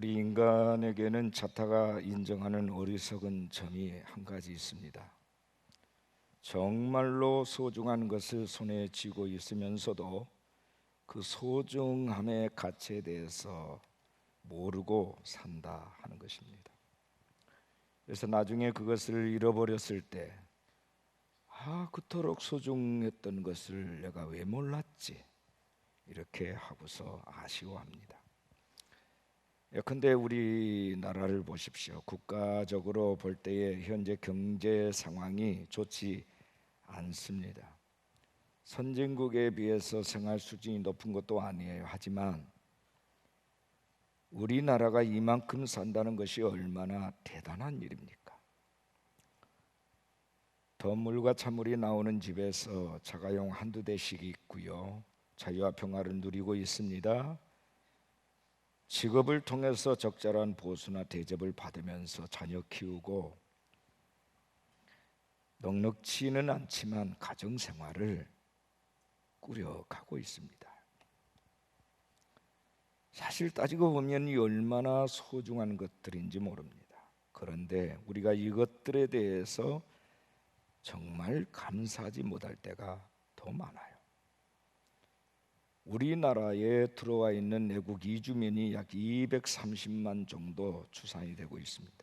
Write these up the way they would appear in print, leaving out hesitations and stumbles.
우리 인간에게는 자타가 인정하는 어리석은 점이 한 가지 있습니다. 정말로 소중한 것을 손에 쥐고 있으면서도 그 소중함의 가치에 대해서 모르고 산다 하는 것입니다. 그래서 나중에 그것을 잃어버렸을 때 그토록 소중했던 것을 내가 왜 몰랐지? 이렇게 하고서 아쉬워합니다. 예컨대 우리나라를 보십시오. 국가적으로 볼 때에 현재 경제 상황이 좋지 않습니다. 선진국에 비해서 생활 수준이 높은 것도 아니에요. 하지만 우리나라가 이만큼 산다는 것이 얼마나 대단한 일입니까? 덤물과 찬물이 나오는 집에서 자가용 한두 대씩 있고요. 자유와 평화를 누리고 있습니다. 직업을 통해서 적절한 보수나 대접을 받으면서 자녀 키우고 넉넉지는 않지만 가정생활을 꾸려가고 있습니다. 사실 따지고 보면 이 얼마나 소중한 것들인지 모릅니다. 그런데 우리가 이것들에 대해서 정말 감사하지 못할 때가 더 많아요. 우리나라에 들어와 있는 내국 이주민이 약 230만 정도 추산이 되고 있습니다.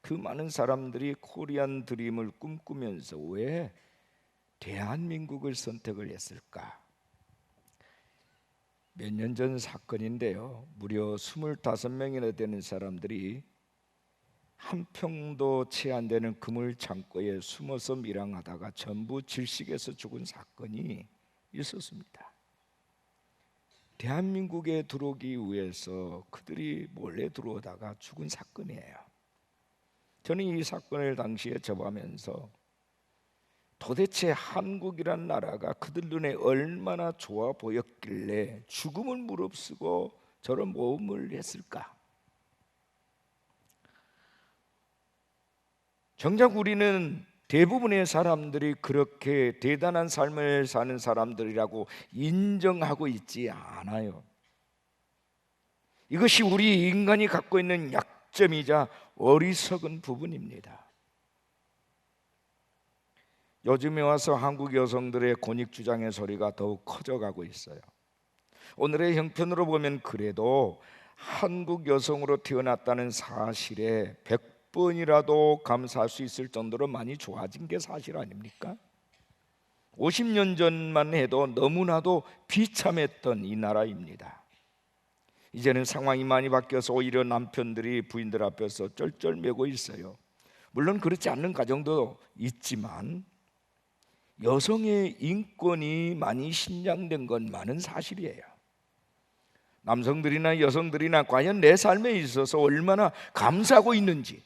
그 많은 사람들이 코리안 드림을 꿈꾸면서 왜 대한민국을 선택을 했을까? 몇 년 전 사건인데요. 무려 25명이나 되는 사람들이 한 평도 채 안 되는 그물 창고에 숨어서 밀항하다가 전부 질식해서 죽은 사건이 있었습니다. 대한민국에 들어오기 위해서 그들이 몰래 들어오다가 죽은 사건이에요. 저는 이 사건을 당시에 접하면서 도대체 한국이란 나라가 그들 눈에 얼마나 좋아 보였길래 죽음을 무릅쓰고 저런 모험을 했을까? 정작 우리는 대부분의 사람들이 그렇게 대단한 삶을 사는 사람들이라고 인정하고 있지 않아요. 이것이 우리 인간이 갖고 있는 약점이자 어리석은 부분입니다. 요즘에 와서 한국 여성들의 권익주장의 소리가 더욱 커져가고 있어요. 오늘의 형편으로 보면 그래도 한국 여성으로 태어났다는 사실에 100번이라도 감사할 수 있을 정도로 많이 좋아진 게 사실 아닙니까? 50년 전만 해도 너무나도 비참했던 이 나라입니다. 이제는 상황이 많이 바뀌어서 오히려 남편들이 부인들 앞에서 쩔쩔매고 있어요. 물론 그렇지 않는 가정도 있지만 여성의 인권이 많이 신장된 건 많은 사실이에요. 남성들이나 여성들이나 과연 내 삶에 있어서 얼마나 감사하고 있는지,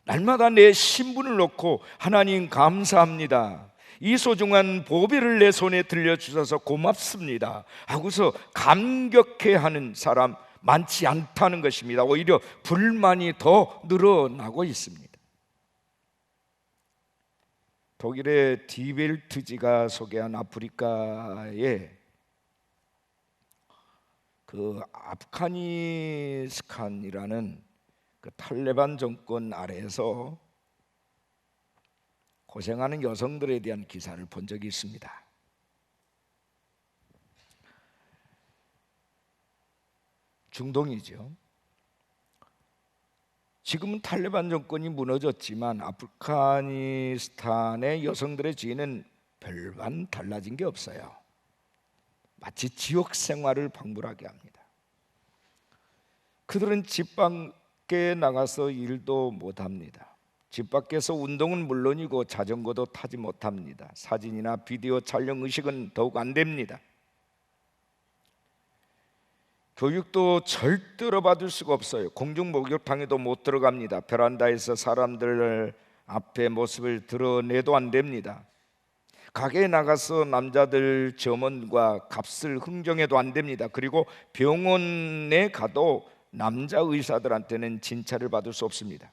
날마다 내 신분을 놓고 하나님 감사합니다, 이 소중한 보배를 내 손에 들려주셔서 고맙습니다 하고서 감격해하는 사람 많지 않다는 것입니다. 오히려 불만이 더 늘어나고 있습니다. 독일의 디벨트지가 소개한 아프리카의 그 아프가니스탄이라는 그 탈레반 정권 아래에서 고생하는 여성들에 대한 기사를 본 적이 있습니다. 중동이죠. 지금은 탈레반 정권이 무너졌지만 아프가니스탄의 여성들의 지위는 별반 달라진 게 없어요. 마치 지옥 생활을 방불하게 합니다. 그들은 집 밖에 나가서 일도 못합니다. 집 밖에서 운동은 물론이고 자전거도 타지 못합니다. 사진이나 비디오 촬영 의식은 더욱 안 됩니다. 교육도 절대로 받을 수가 없어요. 공중 목욕탕에도 못 들어갑니다. 베란다에서 사람들 앞에 모습을 드러내도 안 됩니다. 가게에 나가서 남자들 점원과 값을 흥정해도 안 됩니다. 그리고 병원에 가도 남자 의사들한테는 진찰을 받을 수 없습니다.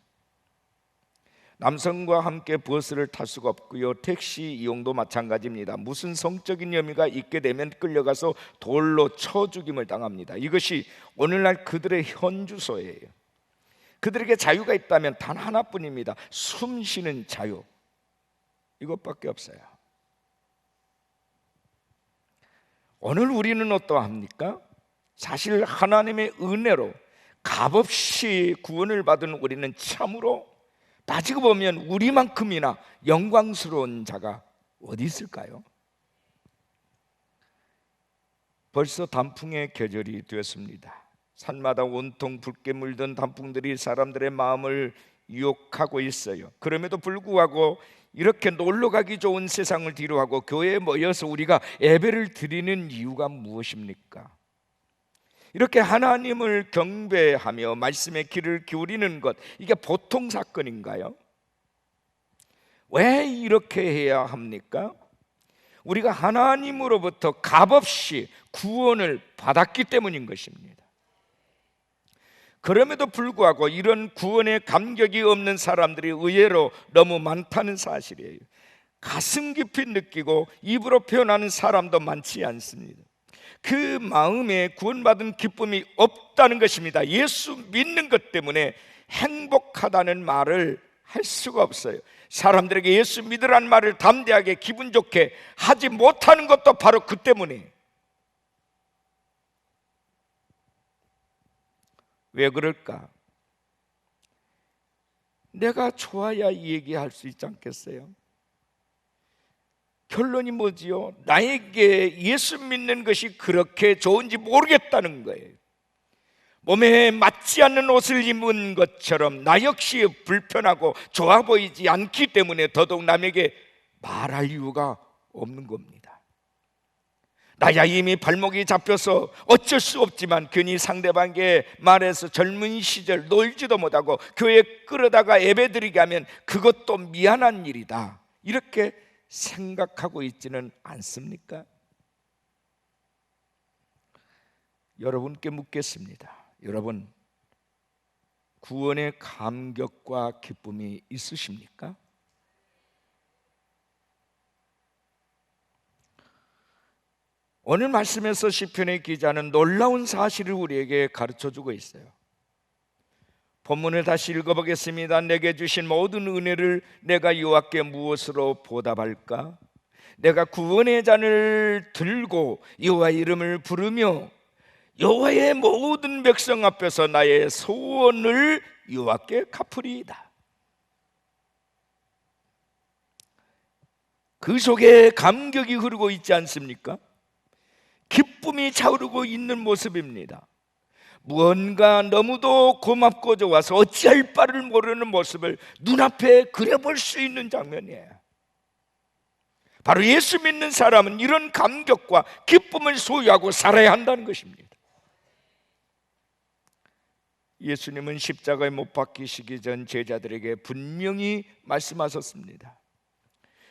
남성과 함께 버스를 탈 수가 없고요. 택시 이용도 마찬가지입니다. 무슨 성적인 혐의가 있게 되면 끌려가서 돌로 쳐 죽임을 당합니다. 이것이 오늘날 그들의 현주소예요. 그들에게 자유가 있다면 단 하나뿐입니다. 숨 쉬는 자유. 이것밖에 없어요. 오늘 우리는 어떠합니까? 사실 하나님의 은혜로 값없이 구원을 받은 우리는 참으로 따지고 보면 우리만큼이나 영광스러운 자가 어디 있을까요? 벌써 단풍의 계절이 되었습니다. 산마다 온통 붉게 물든 단풍들이 사람들의 마음을 유혹하고 있어요. 그럼에도 불구하고 이렇게 놀러가기 좋은 세상을 뒤로하고 교회에 모여서 우리가 예배를 드리는 이유가 무엇입니까? 이렇게 하나님을 경배하며 말씀의 귀를 기울이는 것, 이게 보통 사건인가요? 왜 이렇게 해야 합니까? 우리가 하나님으로부터 값없이 구원을 받았기 때문인 것입니다. 그럼에도 불구하고 이런 구원의 감격이 없는 사람들이 의외로 너무 많다는 사실이에요. 가슴 깊이 느끼고 입으로 표현하는 사람도 많지 않습니다. 그 마음에 구원받은 기쁨이 없다는 것입니다. 예수 믿는 것 때문에 행복하다는 말을 할 수가 없어요. 사람들에게 예수 믿으라는 말을 담대하게 기분 좋게 하지 못하는 것도 바로 그 때문에. 왜 그럴까? 내가 좋아야 이 얘기할 수 있지 않겠어요? 결론이 뭐지요? 나에게 예수 믿는 것이 그렇게 좋은지 모르겠다는 거예요. 몸에 맞지 않는 옷을 입은 것처럼 나 역시 불편하고 좋아 보이지 않기 때문에 더더욱 남에게 말할 이유가 없는 겁니다. 나야 이미 발목이 잡혀서 어쩔 수 없지만 괜히 상대방에게 말해서 젊은 시절 놀지도 못하고 교회에 끌어다가 예배드리게 하면 그것도 미안한 일이다, 이렇게 생각하고 있지는 않습니까? 여러분께 묻겠습니다. 여러분, 구원의 감격과 기쁨이 있으십니까? 오늘 말씀에서 시편의 기자는 놀라운 사실을 우리에게 가르쳐주고 있어요. 본문을 다시 읽어보겠습니다. 내게 주신 모든 은혜를 내가 여호와께 무엇으로 보답할까? 내가 구원의 잔을 들고 여호와의 이름을 부르며 여호와의 모든 백성 앞에서 나의 소원을 여호와께 갚으리이다. 그 속에 감격이 흐르고 있지 않습니까? 기쁨이 차오르고 있는 모습입니다. 무언가 너무도 고맙고 좋아서 어찌할 바를 모르는 모습을 눈앞에 그려볼 수 있는 장면이에요. 바로 예수 믿는 사람은 이런 감격과 기쁨을 소유하고 살아야 한다는 것입니다. 예수님은 십자가에 못 박히시기 전 제자들에게 분명히 말씀하셨습니다.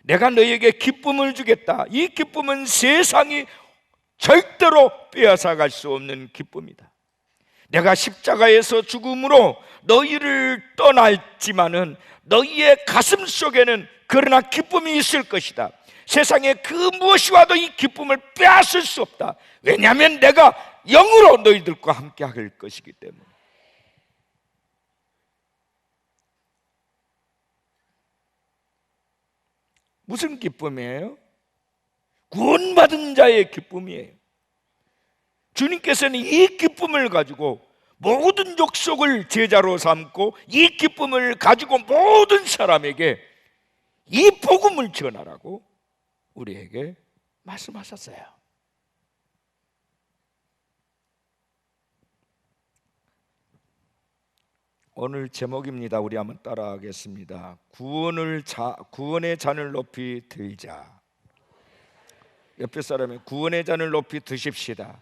내가 너희에게 기쁨을 주겠다. 이 기쁨은 세상이 절대로 빼앗아갈 수 없는 기쁨이다. 내가 십자가에서 죽음으로 너희를 떠날지만은 너희의 가슴 속에는 그러나 기쁨이 있을 것이다. 세상에 그 무엇이와도 이 기쁨을 빼앗을 수 없다. 왜냐하면 내가 영으로 너희들과 함께 할 것이기 때문에. 무슨 기쁨이에요? 구원받은 자의 기쁨이에요. 주님께서는 이 기쁨을 가지고 모든 족속을 제자로 삼고 이 기쁨을 가지고 모든 사람에게 이 복음을 전하라고 우리에게 말씀하셨어요. 오늘 제목입니다. 우리 한번 따라하겠습니다. 구원의 잔을 높이 들자. 옆에 사람이 구원의 잔을 높이 드십시다.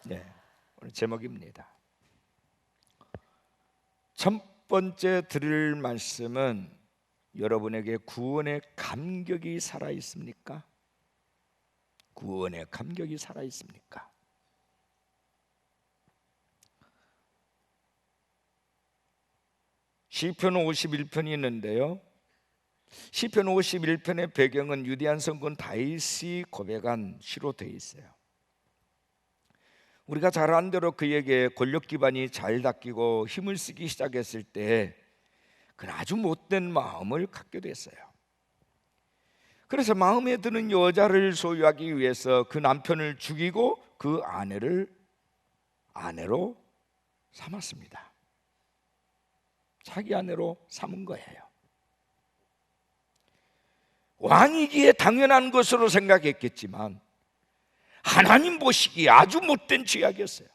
네, 오늘 제목입니다. 첫 번째 드릴 말씀은 여러분에게 구원의 감격이 살아 있습니까? 구원의 감격이 살아 있습니까? 시편 51편이 있는데요, 시편 51편의 배경은 유대한 성군 다윗이 고백한 시로 되어 있어요. 우리가 잘 아는 대로 그에게 권력 기반이 잘 닦이고 힘을 쓰기 시작했을 때 그는 아주 못된 마음을 갖게 됐어요. 그래서 마음에 드는 여자를 소유하기 위해서 그 남편을 죽이고 그 아내를 아내로 삼았습니다. 자기 아내로 삼은 거예요. 왕이기에 당연한 것으로 생각했겠지만 하나님 보시기에 아주 못된 죄악이었어요.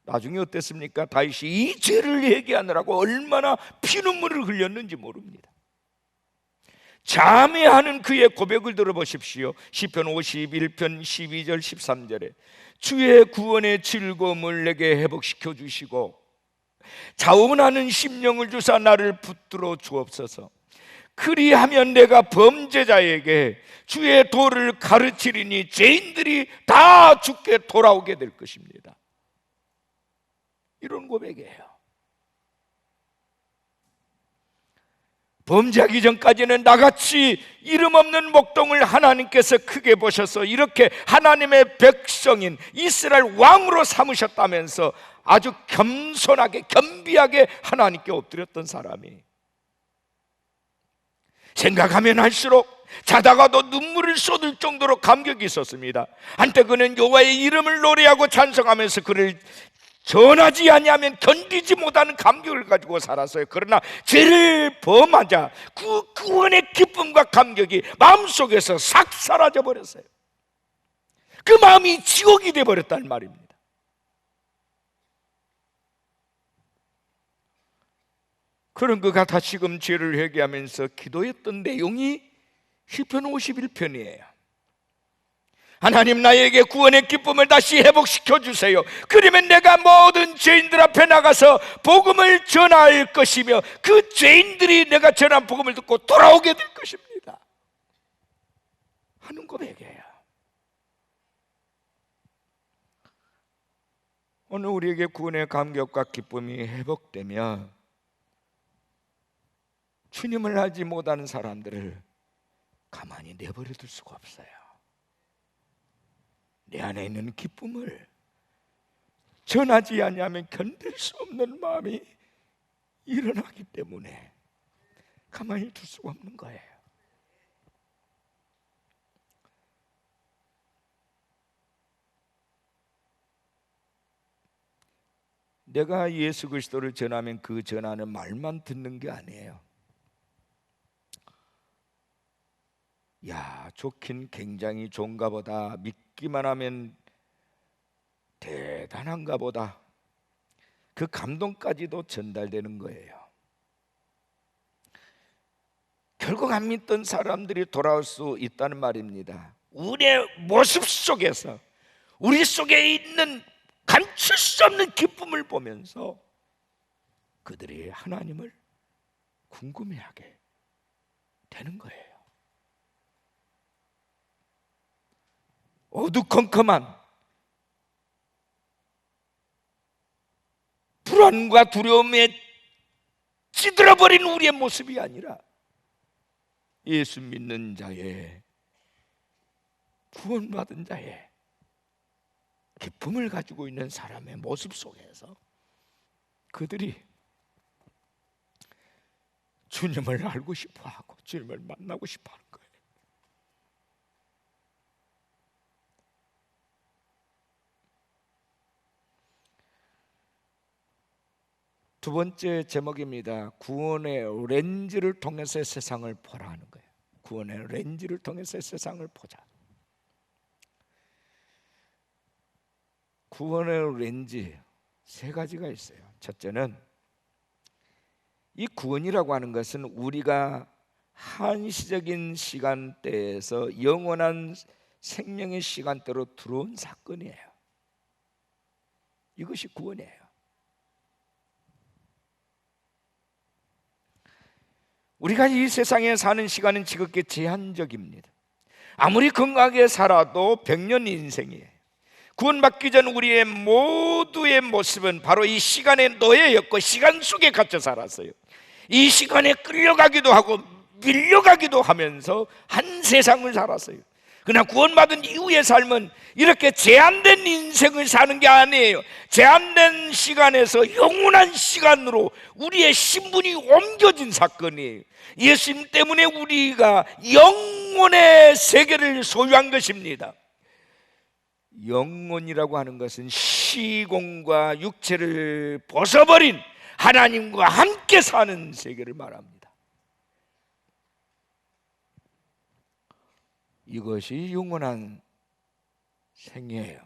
나중에 어땠습니까? 다윗이 이 죄를 회개하느라고 얼마나 피눈물을 흘렸는지 모릅니다. 자매하는 그의 고백을 들어보십시오. 시편 51편 12절 13절에 주의 구원의 즐거움을 내게 회복시켜 주시고 자원하는 심령을 주사 나를 붙들어 주옵소서. 그리하면 내가 범죄자에게 주의 도를 가르치리니 죄인들이 다 주께 돌아오게 될 것입니다. 이런 고백이에요. 범죄하기 전까지는 나같이 이름 없는 목동을 하나님께서 크게 보셔서 이렇게 하나님의 백성인 이스라엘 왕으로 삼으셨다면서 아주 겸손하게 겸비하게 하나님께 엎드렸던 사람이 생각하면 할수록 자다가도 눈물을 쏟을 정도로 감격이 있었습니다. 한때 그는 여호와의 이름을 노래하고 찬송하면서 그를 전하지 아니하면 견디지 못하는 감격을 가지고 살았어요. 그러나 죄를 범하자 그 구원의 기쁨과 감격이 마음속에서 싹 사라져 버렸어요. 그 마음이 지옥이 되어버렸다는 말입니다. 그런 그가 다시금 죄를 회개하면서 기도했던 내용이 시편 51편이에요. 하나님, 나에게 구원의 기쁨을 다시 회복시켜 주세요. 그러면 내가 모든 죄인들 앞에 나가서 복음을 전할 것이며 그 죄인들이 내가 전한 복음을 듣고 돌아오게 될 것입니다 하는 고백이에요. 오늘 우리에게 구원의 감격과 기쁨이 회복되며 주님을 알지 못하는 사람들을 가만히 내버려 둘 수가 없어요. 내 안에 있는 기쁨을 전하지 아니하면 견딜 수 없는 마음이 일어나기 때문에 가만히 둘 수가 없는 거예요. 내가 예수 그리스도를 전하면 그 전하는 말만 듣는 게 아니에요. 야, 좋긴 굉장히 좋은가 보다, 믿기만 하면 대단한가 보다, 그 감동까지도 전달되는 거예요. 결국 안 믿던 사람들이 돌아올 수 있다는 말입니다. 우리의 모습 속에서 우리 속에 있는 감출 수 없는 기쁨을 보면서 그들이 하나님을 궁금해하게 되는 거예요. 어두컴컴한 불안과 두려움에 찌들어버린 우리의 모습이 아니라 예수 믿는 자의, 구원받은 자의 기쁨을 가지고 있는 사람의 모습 속에서 그들이 주님을 알고 싶어하고 주님을 만나고 싶어하는 거예요. 두 번째 제목입니다. 구원의 렌즈를 통해서 세상을 보라 하는 거예요. 구원의 렌즈를 통해서 세상을 보자. 구원의 렌즈 세 가지가 있어요. 첫째는 이 구원이라고 하는 것은 우리가 한시적인 시간대에서 영원한 생명의 시간대로 들어온 사건이에요. 이것이 구원이에요. 우리가 이 세상에 사는 시간은 지극히 제한적입니다. 아무리 건강하게 살아도 100년 인생이에요. 구원받기 전 우리의 모두의 모습은 바로 이 시간의 노예였고 시간 속에 갇혀 살았어요. 이 시간에 끌려가기도 하고 밀려가기도 하면서 한 세상을 살았어요. 그러나 구원받은 이후의 삶은 이렇게 제한된 인생을 사는 게 아니에요. 제한된 시간에서 영원한 시간으로 우리의 신분이 옮겨진 사건이에요. 예수님 때문에 우리가 영원의 세계를 소유한 것입니다. 영원이라고 하는 것은 시공과 육체를 벗어버린 하나님과 함께 사는 세계를 말합니다. 이것이 영원한 생애예요.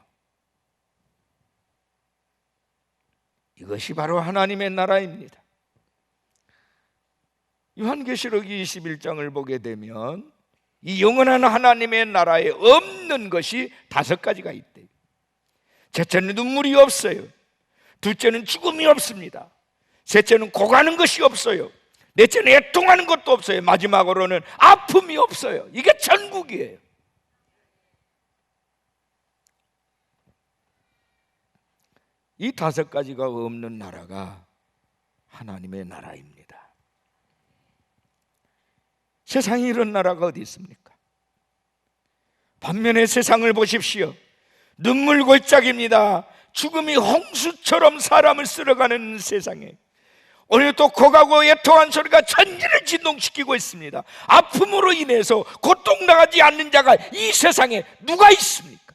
이것이 바로 하나님의 나라입니다. 요한계시록 21장을 보게 되면 이 영원한 하나님의 나라에 없는 것이 5가지가 있대요. 첫째는 눈물이 없어요. 둘째는 죽음이 없습니다. 셋째는 고가는 것이 없어요. 넷째는 애통하는 것도 없어요. 마지막으로는 아픔이 없어요. 이게 천국이에요. 이 5가지가 없는 나라가 하나님의 나라입니다. 세상에 이런 나라가 어디 있습니까? 반면에 세상을 보십시오. 눈물 골짜기입니다. 죽음이 홍수처럼 사람을 쓸어가는 세상에 오늘 또 고가고 애통한 소리가 천지를 진동시키고 있습니다. 아픔으로 인해서 고통당하지 않는 자가 이 세상에 누가 있습니까?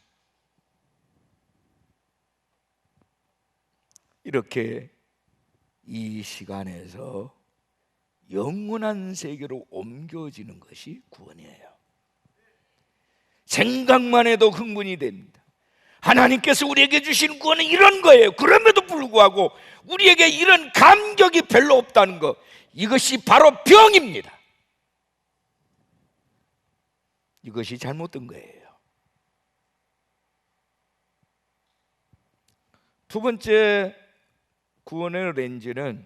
이렇게 이 시간에서 영원한 세계로 옮겨지는 것이 구원이에요. 생각만 해도 흥분이 됩니다. 하나님께서 우리에게 주신 구원은 이런 거예요. 그럼에도 불구하고 우리에게 이런 감격이 별로 없다는 것, 이것이 바로 병입니다. 이것이 잘못된 거예요. 두 번째 구원의 렌즈는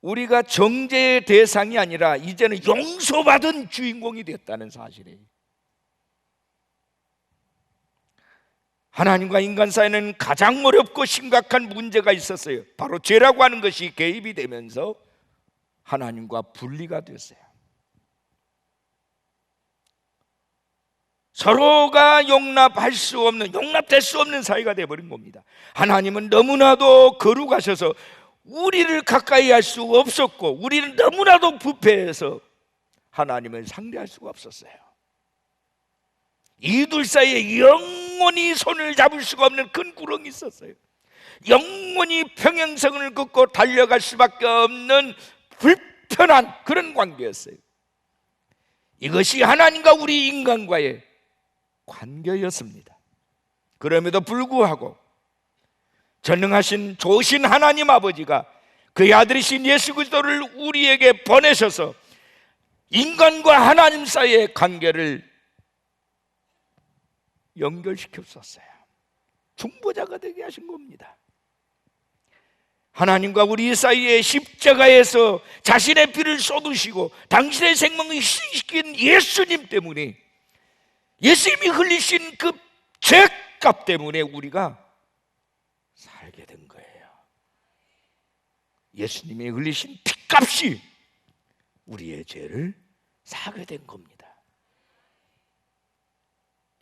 우리가 정죄의 대상이 아니라 이제는 용서받은 주인공이 됐다는 사실이에요. 하나님과 인간 사이에는 가장 어렵고 심각한 문제가 있었어요. 바로 죄라고 하는 것이 개입이 되면서 하나님과 분리가 됐어요. 서로가 용납될 수 없는 사이가 되어버린 겁니다. 하나님은 너무나도 거룩하셔서 우리를 가까이 할 수 없었고, 우리는 너무나도 부패해서 하나님을 상대할 수가 없었어요. 이 둘 사이에 영원히 손을 잡을 수가 없는 큰 구렁이 있었어요. 영원히 평행선을 긋고 달려갈 수밖에 없는 불편한 그런 관계였어요. 이것이 하나님과 우리 인간과의 관계였습니다. 그럼에도 불구하고 전능하신 좋으신 하나님 아버지가 그의 아들이신 예수 그리스도를 우리에게 보내셔서 인간과 하나님 사이의 관계를 연결시켰었어요. 중보자가 되게 하신 겁니다. 하나님과 우리 사이에 십자가에서 자신의 피를 쏟으시고 당신의 생명을 희생시킨 예수님 때문에, 예수님이 흘리신 그 죄값 때문에 우리가 살게 된 거예요. 예수님이 흘리신 피값이 우리의 죄를 사게 된 겁니다.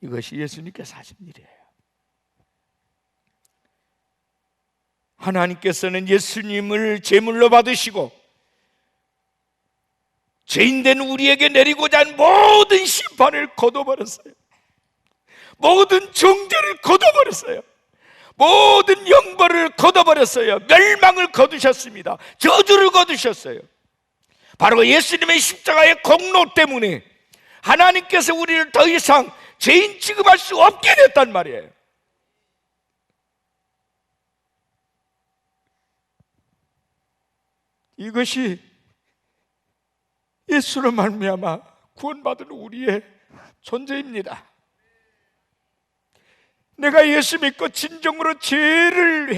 이것이 예수님께서 하신 일이에요. 하나님께서는 예수님을 제물로 받으시고 죄인된 우리에게 내리고자 한 모든 심판을 거둬버렸어요. 모든 정죄를 거둬버렸어요. 모든 영벌을 거둬버렸어요. 멸망을 거두셨습니다. 저주를 거두셨어요. 바로 예수님의 십자가의 공로 때문에 하나님께서 우리를 더 이상 죄인 취급할 수 없게 됐단 말이에요. 이것이 예수로 말미암아 구원받은 우리의 존재입니다. 내가 예수 믿고 진정으로 죄를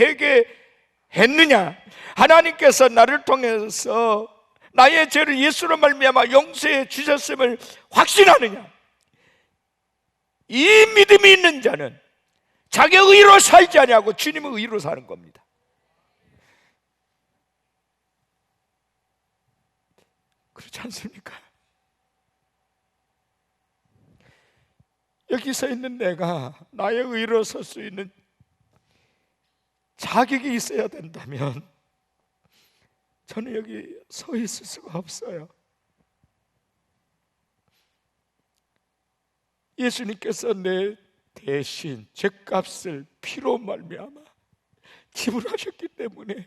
회개했느냐, 하나님께서 나를 통해서 나의 죄를 예수로 말미암아 용서해 주셨음을 확신하느냐, 이 믿음이 있는 자는 자기의 의로 살지 아니하고 주님의 의로 사는 겁니다. 그렇지 않습니까? 여기 서 있는 내가 나의 의로 설 수 있는 자격이 있어야 된다면 저는 여기 서 있을 수가 없어요. 예수님께서 내 대신 죄값을 피로 말미암아 지불하셨기 때문에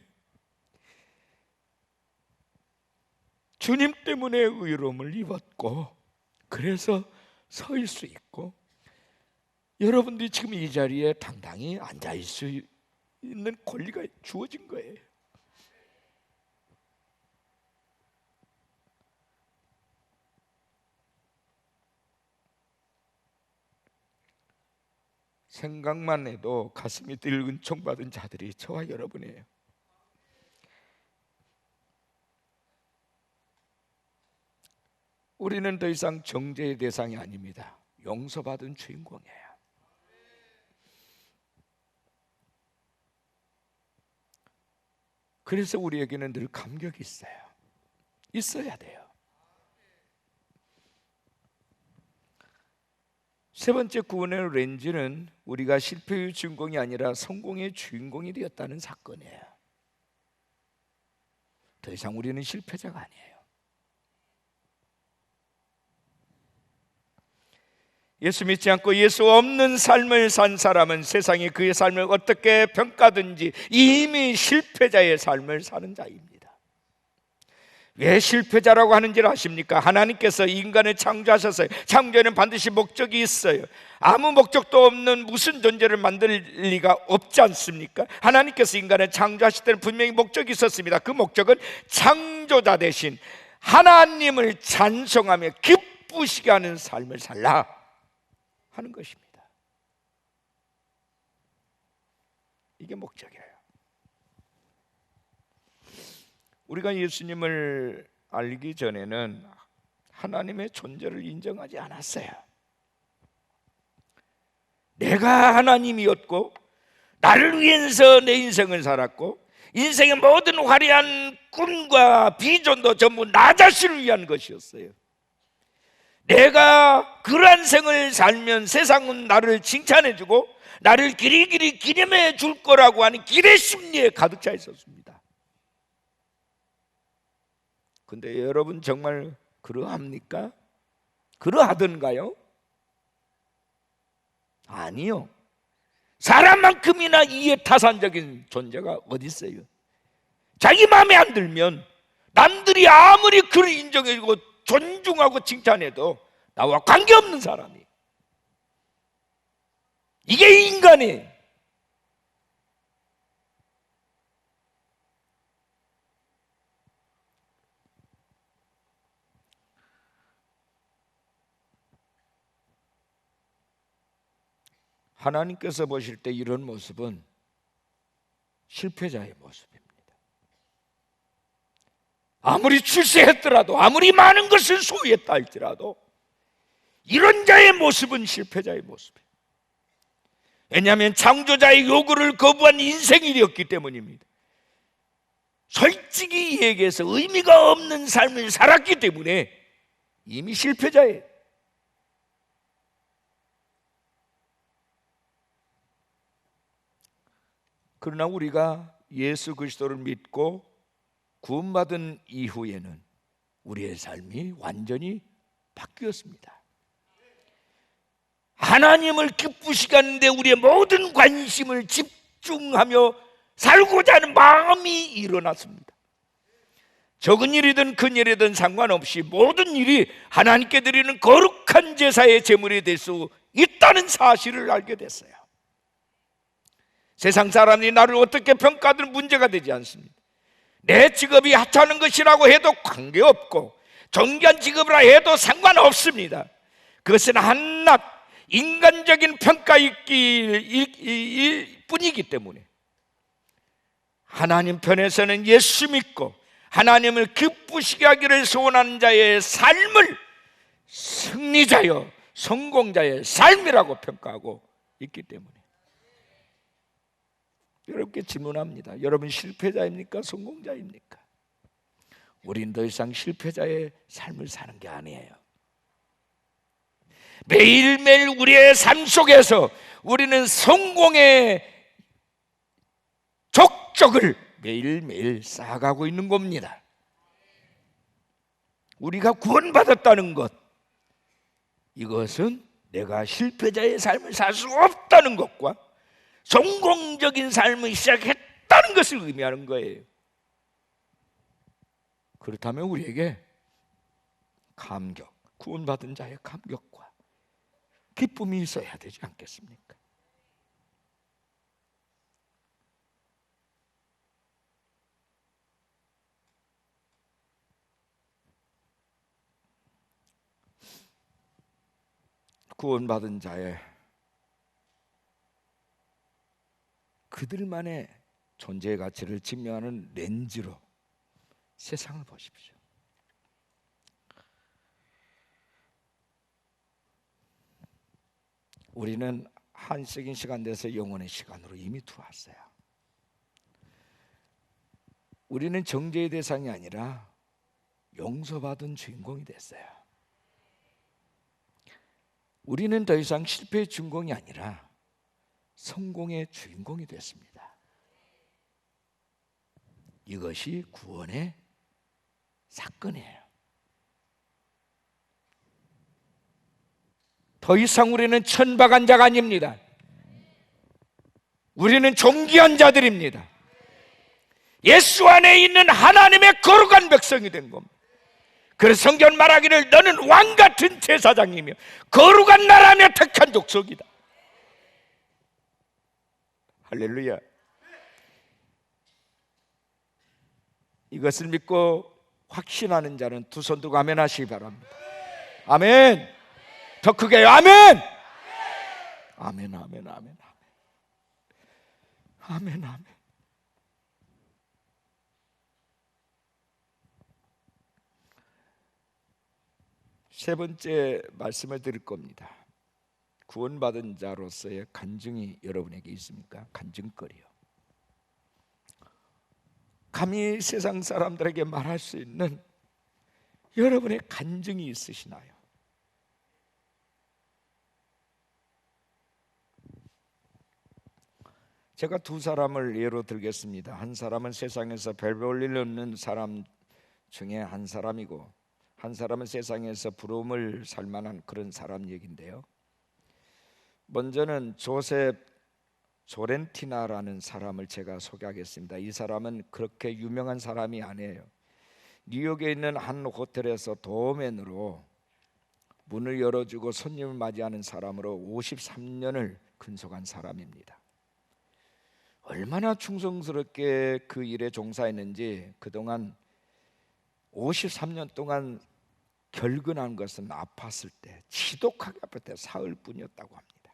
주님 때문에 의로움을 입었고, 그래서 서일 수 있고, 여러분들이 지금 이 자리에 당당히 앉아 있을 수 있는 권리가 주어진 거예요. 생각만 해도 가슴이 늘 은총받은 자들이 저와 여러분이에요. 우리는 더 이상 정죄의 대상이 아닙니다. 용서받은 주인공이에요. 그래서 우리에게는 늘 감격이 있어야 돼요. 세 번째 구원의 렌즈는 우리가 실패의 주인공이 아니라 성공의 주인공이 되었다는 사건이에요. 더 이상 우리는 실패자가 아니에요. 예수 믿지 않고 예수 없는 삶을 산 사람은 세상이 그의 삶을 어떻게 평가든지 이미 실패자의 삶을 사는 자입니다. 왜 실패자라고 하는지를 아십니까? 하나님께서 인간을 창조하셨어요. 창조에는 반드시 목적이 있어요. 아무 목적도 없는 무슨 존재를 만들 리가 없지 않습니까? 하나님께서 인간을 창조하실 때는 분명히 목적이 있었습니다. 그 목적은 창조자 대신 하나님을 찬송하며 기쁘시게 하는 삶을 살라 하는 것입니다. 이게 목적이에요. 우리가 예수님을 알기 전에는 하나님의 존재를 인정하지 않았어요. 내가 하나님이었고 나를 위해서 내 인생을 살았고 인생의 모든 화려한 꿈과 비전도 전부 나 자신을 위한 것이었어요. 내가 그러한 생을 살면 세상은 나를 칭찬해주고 나를 길이길이 기념해 줄 거라고 하는 기대 심리에 가득 차 있었습니다. 근데 여러분 정말 그러합니까? 그러하던가요? 아니요. 사람만큼이나 이해타산적인 존재가 어디 있어요? 자기 마음에 안 들면 남들이 아무리 그를 인정해주고 존중하고 칭찬해도 나와 관계없는 사람이, 이게 인간이에요. 하나님께서 보실 때 이런 모습은 실패자의 모습입니다. 아무리 출세했더라도 아무리 많은 것을 소유했다 할지라도 이런 자의 모습은 실패자의 모습이에요. 왜냐하면 창조자의 요구를 거부한 인생이 되었기 때문입니다. 솔직히 얘기해서 의미가 없는 삶을 살았기 때문에 이미 실패자예요. 그러나 우리가 예수 그리스도를 믿고 구원받은 이후에는 우리의 삶이 완전히 바뀌었습니다. 하나님을 기쁘시게 하는데 우리의 모든 관심을 집중하며 살고자 하는 마음이 일어났습니다. 적은 일이든 큰 일이든 상관없이 모든 일이 하나님께 드리는 거룩한 제사의 제물이 될 수 있다는 사실을 알게 됐어요. 세상 사람이 나를 어떻게 평가하든 문제가 되지 않습니다. 내 직업이 하찮은 것이라고 해도 관계없고 존귀한 직업이라 해도 상관없습니다. 그것은 한낱 인간적인 평가일 뿐이기 때문에 하나님 편에서는 예수 믿고 하나님을 기쁘시게 하기를 소원하는 자의 삶을 승리자여 성공자의 삶이라고 평가하고 있기 때문에 여러분께 질문합니다. 여러분 실패자입니까? 성공자입니까? 우린 더 이상 실패자의 삶을 사는 게 아니에요. 매일매일 우리의 삶 속에서 우리는 성공의 족적을 매일매일 쌓아가고 있는 겁니다. 우리가 구원받았다는 것, 이것은 내가 실패자의 삶을 살 수 없다는 것과 성공적인 삶을 시작했다는 것을 의미하는 거예요. 그렇다면 우리에게 감격, 구원받은 자의 감격과 기쁨이 있어야 되지 않겠습니까? 구원받은 자의 그들만의 존재의 가치를 증명하는 렌즈로 세상을 보십시오. 우리는 한식인 시간 돼서 영혼의 시간으로 이미 들어왔어요. 우리는 정죄의 대상이 아니라 용서받은 주인공이 됐어요. 우리는 더 이상 실패의 주인공이 아니라 성공의 주인공이 됐습니다. 이것이 구원의 사건이에요. 더 이상 우리는 천박한 자가 아닙니다. 우리는 존귀한 자들입니다. 예수 안에 있는 하나님의 거룩한 백성이 된 겁니다. 그래서 성경 말하기를 너는 왕같은 제사장이며 거룩한 나라며 택한 족속이다. 할렐루야. 이것을 믿고 확신하는 자는 두 손 들고 아멘 하시기 바랍니다. 아멘. 더 크게요. 아멘. 아멘, 아멘, 아멘, 아멘, 아멘. 세 번째 말씀을 드릴 겁니다. 구원받은 자로서의 간증이 여러분에게 있습니까? 간증거리요. 감히 세상 사람들에게 말할 수 있는 여러분의 간증이 있으시나요? 제가 두 사람을 예로 들겠습니다. 한 사람은 세상에서 별 볼 일 없는 사람 중에 한 사람이고, 한 사람은 세상에서 부러움을 살 만한 그런 사람 얘긴데요. 먼저는 조셉 조렌티나라는 사람을 제가 소개하겠습니다. 이 사람은 그렇게 유명한 사람이 아니에요. 뉴욕에 있는 한 호텔에서 도어맨으로 문을 열어주고 손님을 맞이하는 사람으로 53년을 근속한 사람입니다. 얼마나 충성스럽게 그 일에 종사했는지 그동안 53년 동안 결근한 것은 아팠을 때, 지독하게 아플 때 사흘뿐이었다고 합니다.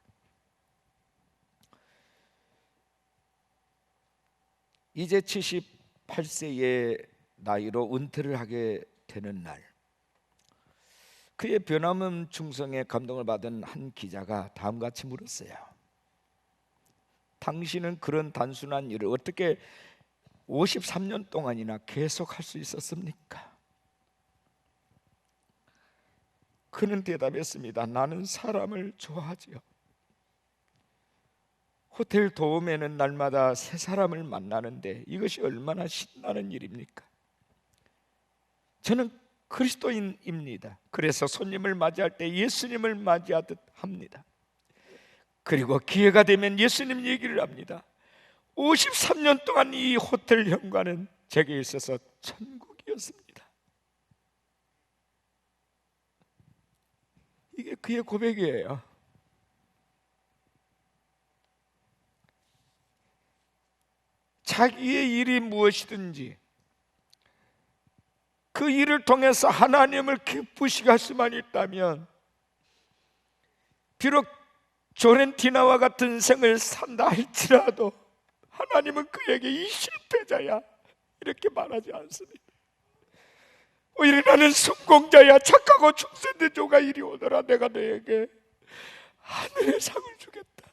이제 78세의 나이로 은퇴를 하게 되는 날, 그의 변함없는 충성에 감동을 받은 한 기자가 다음같이 물었어요. 당신은 그런 단순한 일을 어떻게 53년 동안이나 계속할 수 있었습니까? 그는 대답했습니다. 나는 사람을 좋아하지요. 호텔 도움에는 날마다 새 사람을 만나는데 이것이 얼마나 신나는 일입니까? 저는 그리스도인입니다. 그래서 손님을 맞이할 때 예수님을 맞이하듯 합니다. 그리고 기회가 되면 예수님 얘기를 합니다. 53년 동안 이 호텔 현관은 제게 있어서 천국이었습니다. 이게 그의 고백이에요. 자기의 일이 무엇이든지 그 일을 통해서 하나님을 기쁘시게 할 수만 있다면, 비록 조렌티나와 같은 생을 산다 할지라도 하나님은 그에게 이 실패자야 이렇게 말하지 않습니다. 오히려 나는 성공자야, 착하고 충성된 조가 이리 오너라, 내가 너에게 하늘의 상을 주겠다.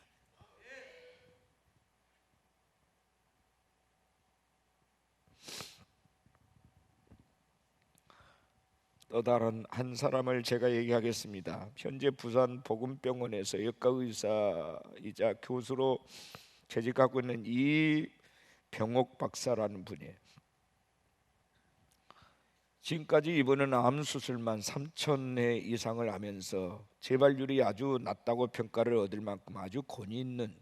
또 다른 한 사람을 제가 얘기하겠습니다. 현재 부산 보건병원에서 역가 의사이자 교수로 재직하고 있는 이병옥 박사라는 분이에요. 지금까지 이분은 암 수술만 3,000회 이상을 하면서 재발률이 아주 낮다고 평가를 얻을 만큼 아주 권위 있는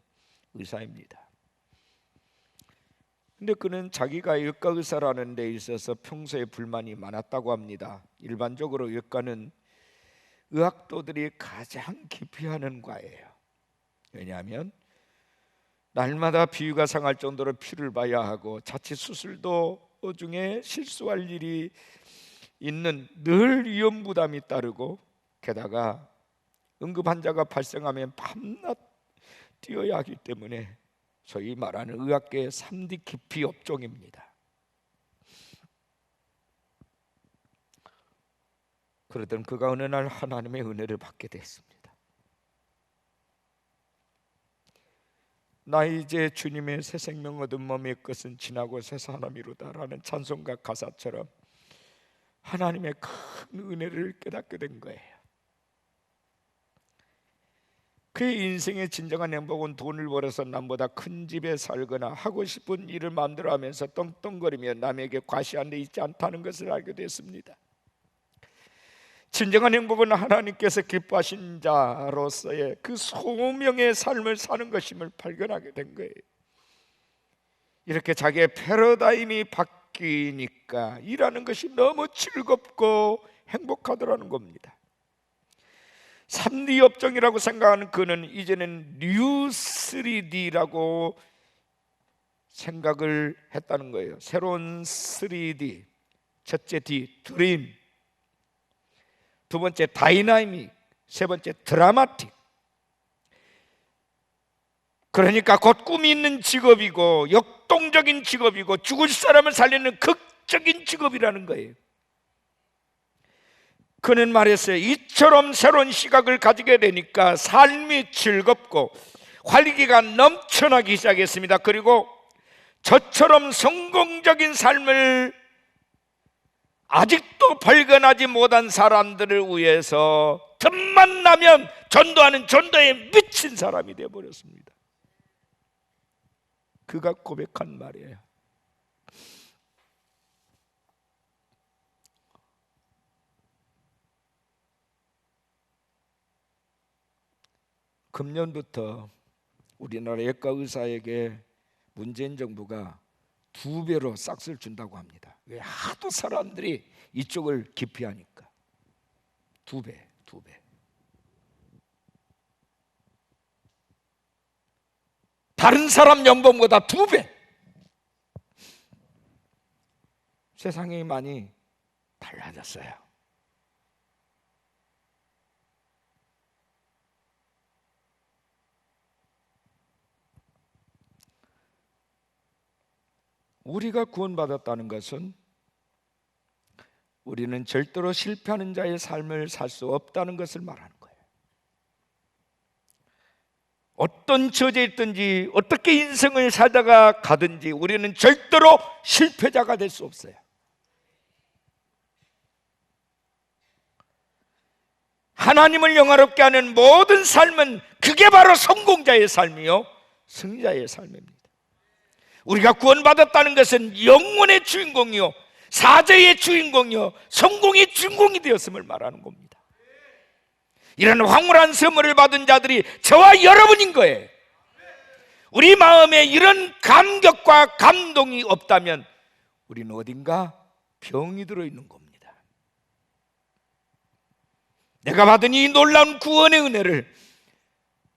의사입니다. 근데 그는 자기가 역가 의사라는 데 있어서 평소에 불만이 많았다고 합니다. 일반적으로 역가는 의학도들이 가장 기피하는 과예요. 왜냐하면 날마다 비위가 상할 정도로 피를 봐야 하고 자칫 수술도 중에 실수할 일이 있는 늘 위험 부담이 따르고, 게다가 응급 환자가 발생하면 밤낮 뛰어야 하기 때문에 소위 말하는 의학계의 3D 기피 업종입니다. 그러던 그가 어느 날 하나님의 은혜를 받게 됐습니다. 나 이제 주님의 새 생명 얻은 몸의 것은 지나고 새 사람이로다라는 찬송가 가사처럼 하나님의 큰 은혜를 깨닫게 된 거예요. 그의 인생의 진정한 행복은 돈을 벌어서 남보다 큰 집에 살거나 하고 싶은 일을 마음대로 하면서 떵떵거리며 남에게 과시한 데 있지 않다는 것을 알게 됐습니다. 진정한 행복은 하나님께서 기뻐하신 자로서의 그 소명의 삶을 사는 것임을 발견하게 된 거예요. 이렇게 자기의 패러다임이 바뀌니까 일하는 것이 너무 즐겁고 행복하더라는 겁니다. 3D 업종이라고 생각하는 그는 이제는 뉴 3D라고 생각을 했다는 거예요. 새로운 3D. 첫째 D, 드림. 두 번째 다이나믹. 세 번째 드라마틱. 그러니까 곧 꿈이 있는 직업이고 역동적인 직업이고 죽을 사람을 살리는 극적인 직업이라는 거예요. 그는 말했어요. 이처럼 새로운 시각을 가지게 되니까 삶이 즐겁고 활기가 넘쳐나기 시작했습니다. 그리고 저처럼 성공적인 삶을 아직도 발견하지 못한 사람들을 위해서 틈만 나면 전도하는 전도에 미친 사람이 되어버렸습니다. 그가 고백한 말이에요. 금년부터 우리나라 역가 의사에게 문재인 정부가 2배로 싹스를 준다고 합니다. 왜? 하도 사람들이 이쪽을 기피하니까. 2배. 다른 사람 연봉보다 2배. 세상이 많이 달라졌어요. 우리가 구원받았다는 것은 우리는 절대로 실패하는 자의 삶을 살 수 없다는 것을 말하는 거예요. 어떤 처지에 있든지 어떻게 인생을 살다가 가든지 우리는 절대로 실패자가 될 수 없어요. 하나님을 영화롭게 하는 모든 삶은 그게 바로 성공자의 삶이요 승자의 삶입니다. 우리가 구원받았다는 것은 영원의 주인공이요 사자의 주인공이요 성공의 주인공이 되었음을 말하는 겁니다. 이런 황홀한 선물을 받은 자들이 저와 여러분인 거예요. 우리 마음에 이런 감격과 감동이 없다면 우리는 어딘가 병이 들어있는 겁니다. 내가 받은 이 놀라운 구원의 은혜를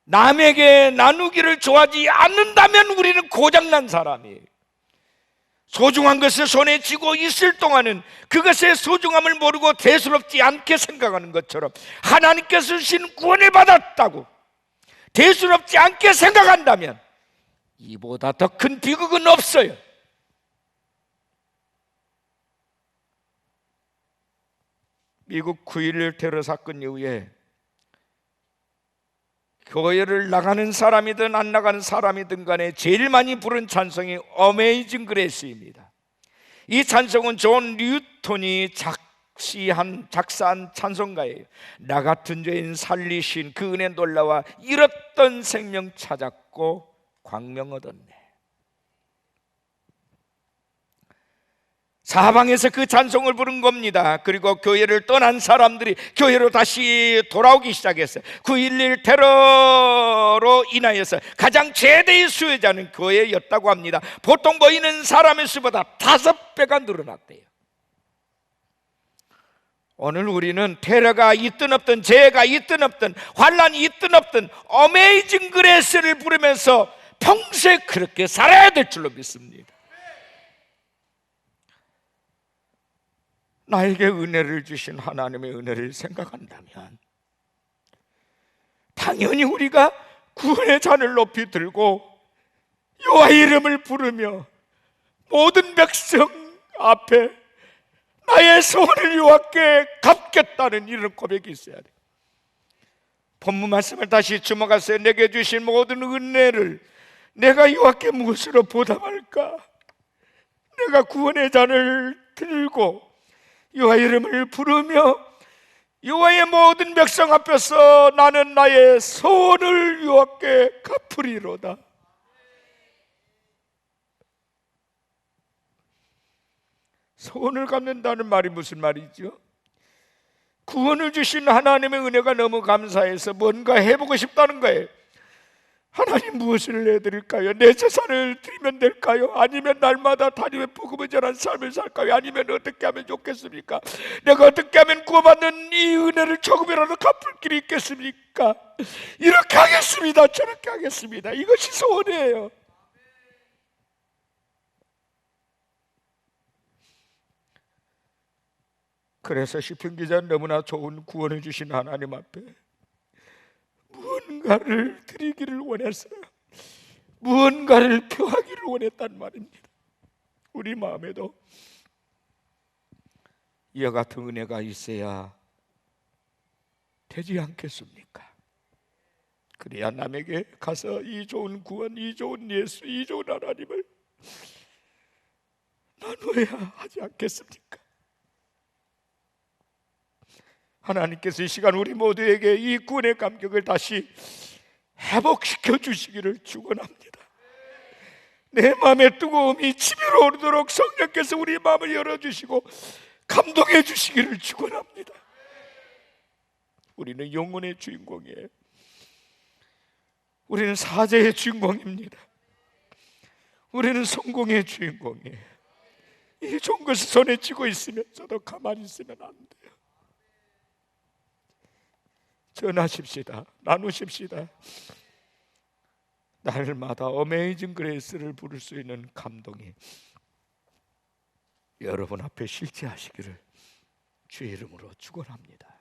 남에게 나누기를 좋아하지 않는다면 우리는 고장난 사람이에요. 소중한 것을 손에 쥐고 있을 동안은 그것의 소중함을 모르고 대수롭지 않게 생각하는 것처럼 하나님께서 주신 구원을 받았다고 대수롭지 않게 생각한다면 이보다 더 큰 비극은 없어요. 미국 9.11 테러 사건 이후에 교회를 나가는 사람이든 안 나가는 사람이든 간에 제일 많이 부른 찬송이 어메이징 그레이스입니다. 이 찬송은 존 뉴턴이 작사한 찬송가예요. 나 같은 죄인 살리신 그 은혜 놀라와 잃었던 생명 찾았고 광명 얻었네. 사방에서 그 찬송을 부른 겁니다. 그리고 교회를 떠난 사람들이 교회로 다시 돌아오기 시작했어요. 9.11 테러로 인하여서 가장 최대의 수혜자는 교회였다고 합니다. 보통 모이는 사람의 수보다 5배가 늘어났대요. 오늘 우리는 테러가 있든 없든, 재해가 있든 없든, 환란이 있든 없든 어메이징 그레이스를 부르면서 평소에 그렇게 살아야 될 줄로 믿습니다. 나에게 은혜를 주신 하나님의 은혜를 생각한다면 당연히 우리가 구원의 잔을 높이 들고 여호와 이름을 부르며 모든 백성 앞에 나의 소원을 여호와께 갚겠다는 이런 고백이 있어야 돼. 본문 말씀을 다시 주목하세요. 내게 주신 모든 은혜를 내가 여호와께 무엇으로 보답할까? 내가 구원의 잔을 들고 여호와 이름을 부르며 여호와의 모든 백성 앞에서 나는 나의 소원을 여호와께 갚으리로다. 소원을 갚는다는 말이 무슨 말이죠? 구원을 주신 하나님의 은혜가 너무 감사해서 뭔가 해보고 싶다는 거예요. 하나님 무엇을 해드릴까요? 내 재산을 드리면 될까요? 아니면 날마다 다니며 복음을 전하는 삶을 살까요? 아니면 어떻게 하면 좋겠습니까? 내가 어떻게 하면 구원받는 이 은혜를 조금이라도 갚을 길이 있겠습니까? 이렇게 하겠습니다. 저렇게 하겠습니다. 이것이 소원이에요. 그래서 시편 기자는 너무나 좋은 구원을 주신 하나님 앞에 무언가를 드리기를 원했어요. 무언가를 표하기를 원했단 말입니다. 우리 마음에도 이와 같은 은혜가 있어야 되지 않겠습니까? 그래야 남에게 가서 이 좋은 구원, 이 좋은 예수, 이 좋은 하나님을 나눠야 하지 않겠습니까? 하나님께서 이 시간 우리 모두에게 이 구원의 감격을 다시 회복시켜 주시기를 축원합니다. 내 마음의 뜨거움이 치밀어 오르도록 성령께서 우리 마음을 열어주시고 감동해 주시기를 축원합니다. 우리는 영혼의 주인공이에요. 우리는 사제의 주인공입니다. 우리는 성공의 주인공이에요. 이 좋은 것을 손에 쥐고 있으면서도 가만히 있으면 안 돼요. 전하십시다. 나누십시다. 날마다 어메이징 그레이스를 부를 수 있는 감동이 여러분 앞에 실제하시기를 주의 이름으로 축원합니다.